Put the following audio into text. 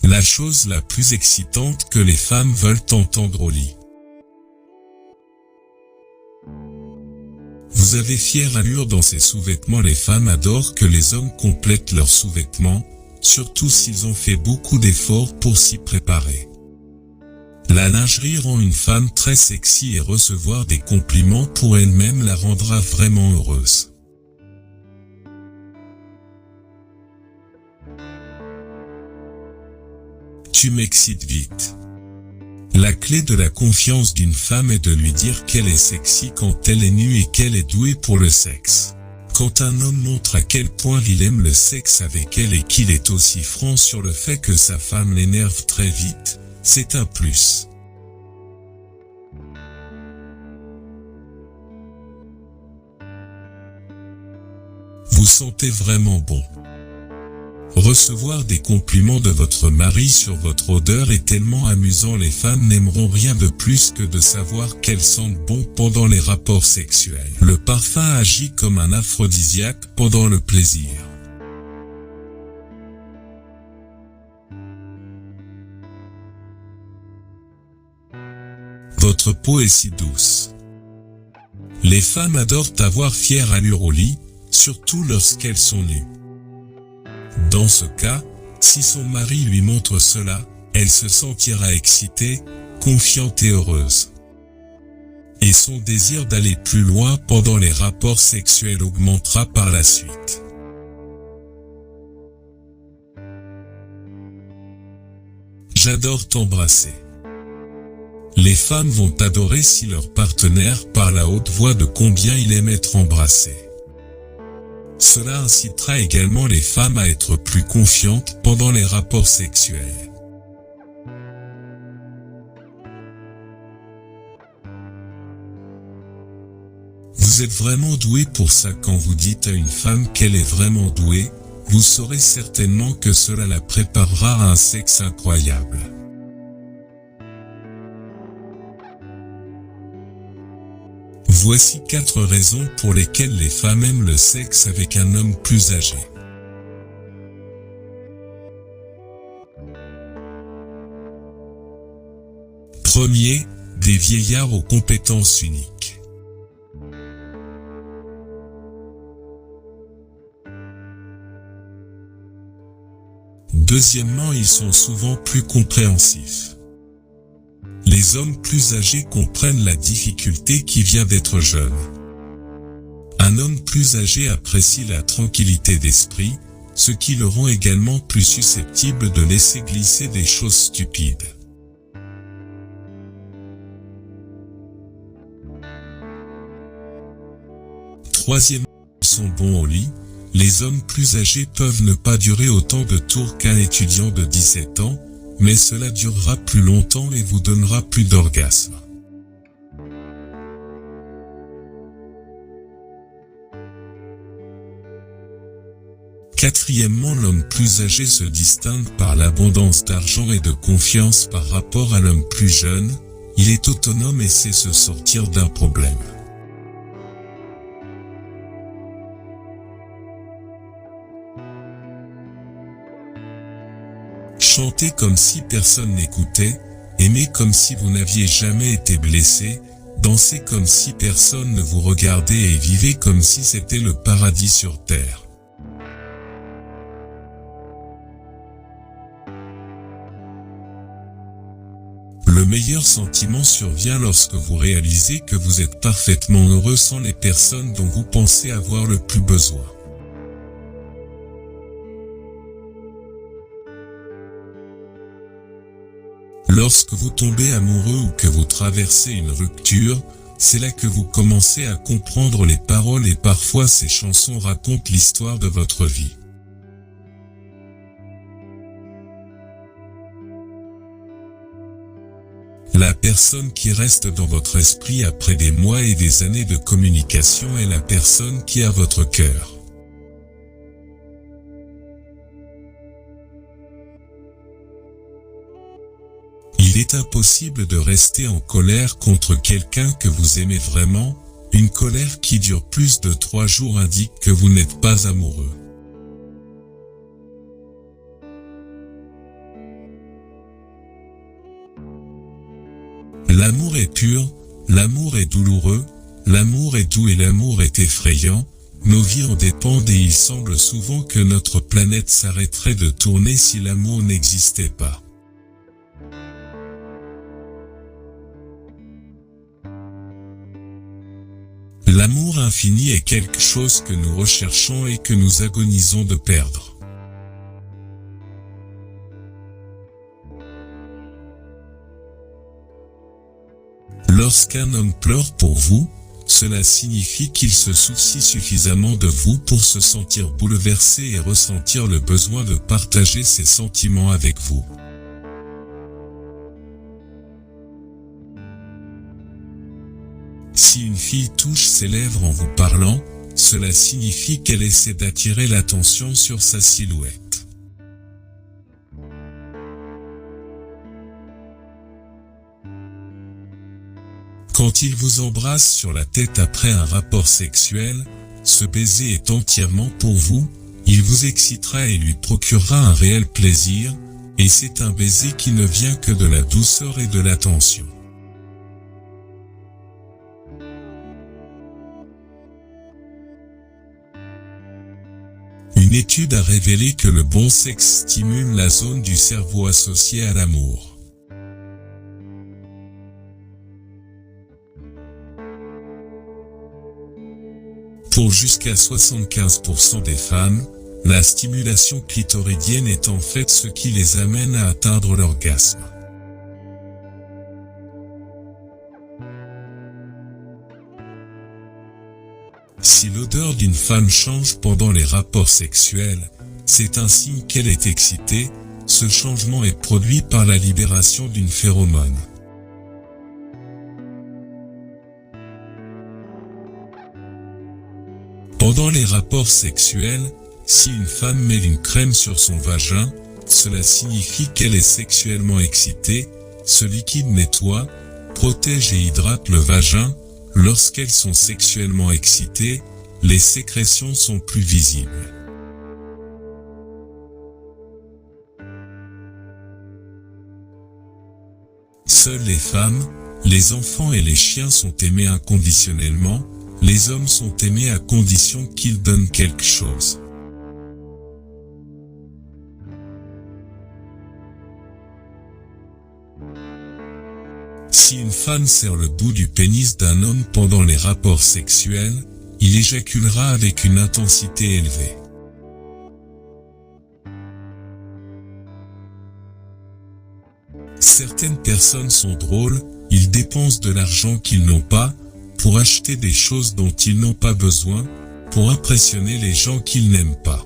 La chose la plus excitante que les femmes veulent entendre au lit. Vous avez fière allure dans ces sous-vêtements. Les femmes adorent que les hommes complètent leurs sous-vêtements, surtout s'ils ont fait beaucoup d'efforts pour s'y préparer. La lingerie rend une femme très sexy et recevoir des compliments pour elle-même la rendra vraiment heureuse. Tu m'excites vite. La clé de la confiance d'une femme est de lui dire qu'elle est sexy quand elle est nue et qu'elle est douée pour le sexe. Quand un homme montre à quel point il aime le sexe avec elle et qu'il est aussi franc sur le fait que sa femme l'énerve très vite, c'est un plus. Vous sentez vraiment bon. Recevoir des compliments de votre mari sur votre odeur est tellement amusant. Les femmes n'aimeront rien de plus que de savoir qu'elles sentent bon pendant les rapports sexuels. Le parfum agit comme un aphrodisiaque pendant le plaisir. Votre peau est si douce. Les femmes adorent avoir fière allure au lit, surtout lorsqu'elles sont nues. Dans ce cas, si son mari lui montre cela, elle se sentira excitée, confiante et heureuse. Et son désir d'aller plus loin pendant les rapports sexuels augmentera par la suite. J'adore t'embrasser. Les femmes vont adorer si leur partenaire parle à haute voix de combien il aime être embrassé. Cela incitera également les femmes à être plus confiantes pendant les rapports sexuels. Vous êtes vraiment doué pour ça. Quand vous dites à une femme qu'elle est vraiment douée, vous saurez certainement que cela la préparera à un sexe incroyable. Voici 4 raisons pour lesquelles les femmes aiment le sexe avec un homme plus âgé. Premier, des vieillards aux compétences uniques. Deuxièmement, ils sont souvent plus compréhensifs. Les hommes plus âgés comprennent la difficulté qui vient d'être jeune. Un homme plus âgé apprécie la tranquillité d'esprit, ce qui le rend également plus susceptible de laisser glisser des choses stupides. Troisièmement, ils sont bons au lit. Les hommes plus âgés peuvent ne pas durer autant de tours qu'un étudiant de 17 ans, mais cela durera plus longtemps et vous donnera plus d'orgasme. Quatrièmement, l'homme plus âgé se distingue par l'abondance d'argent et de confiance par rapport à l'homme plus jeune. Il est autonome et sait se sortir d'un problème. Chantez comme si personne n'écoutait, aimez comme si vous n'aviez jamais été blessé, dansez comme si personne ne vous regardait et vivez comme si c'était le paradis sur terre. Le meilleur sentiment survient lorsque vous réalisez que vous êtes parfaitement heureux sans les personnes dont vous pensez avoir le plus besoin. Lorsque vous tombez amoureux ou que vous traversez une rupture, c'est là que vous commencez à comprendre les paroles et parfois ces chansons racontent l'histoire de votre vie. La personne qui reste dans votre esprit après des mois et des années de communication est la personne qui a votre cœur. Il est impossible de rester en colère contre quelqu'un que vous aimez vraiment. Une colère qui dure plus de 3 jours indique que vous n'êtes pas amoureux. L'amour est pur, l'amour est douloureux, l'amour est doux et l'amour est effrayant. Nos vies en dépendent et il semble souvent que notre planète s'arrêterait de tourner si l'amour n'existait pas. L'amour infini est quelque chose que nous recherchons et que nous agonisons de perdre. Lorsqu'un homme pleure pour vous, cela signifie qu'il se soucie suffisamment de vous pour se sentir bouleversé et ressentir le besoin de partager ses sentiments avec vous. Si une fille touche ses lèvres en vous parlant, cela signifie qu'elle essaie d'attirer l'attention sur sa silhouette. Quand il vous embrasse sur la tête après un rapport sexuel, ce baiser est entièrement pour vous, il vous excitera et lui procurera un réel plaisir, et c'est un baiser qui ne vient que de la douceur et de l'attention. Une étude a révélé que le bon sexe stimule la zone du cerveau associée à l'amour. Pour jusqu'à 75% des femmes, la stimulation clitoridienne est en fait ce qui les amène à atteindre l'orgasme. Si l'odeur d'une femme change pendant les rapports sexuels, c'est un signe qu'elle est excitée. Ce changement est produit par la libération d'une phéromone. Pendant les rapports sexuels, si une femme met une crème sur son vagin, cela signifie qu'elle est sexuellement excitée. Ce liquide nettoie, protège et hydrate le vagin. Lorsqu'elles sont sexuellement excitées, les sécrétions sont plus visibles. Seules les femmes, les enfants et les chiens sont aimés inconditionnellement. Les hommes sont aimés à condition qu'ils donnent quelque chose. Si une femme serre le bout du pénis d'un homme pendant les rapports sexuels, il éjaculera avec une intensité élevée. Certaines personnes sont drôles, ils dépensent de l'argent qu'ils n'ont pas, pour acheter des choses dont ils n'ont pas besoin, pour impressionner les gens qu'ils n'aiment pas.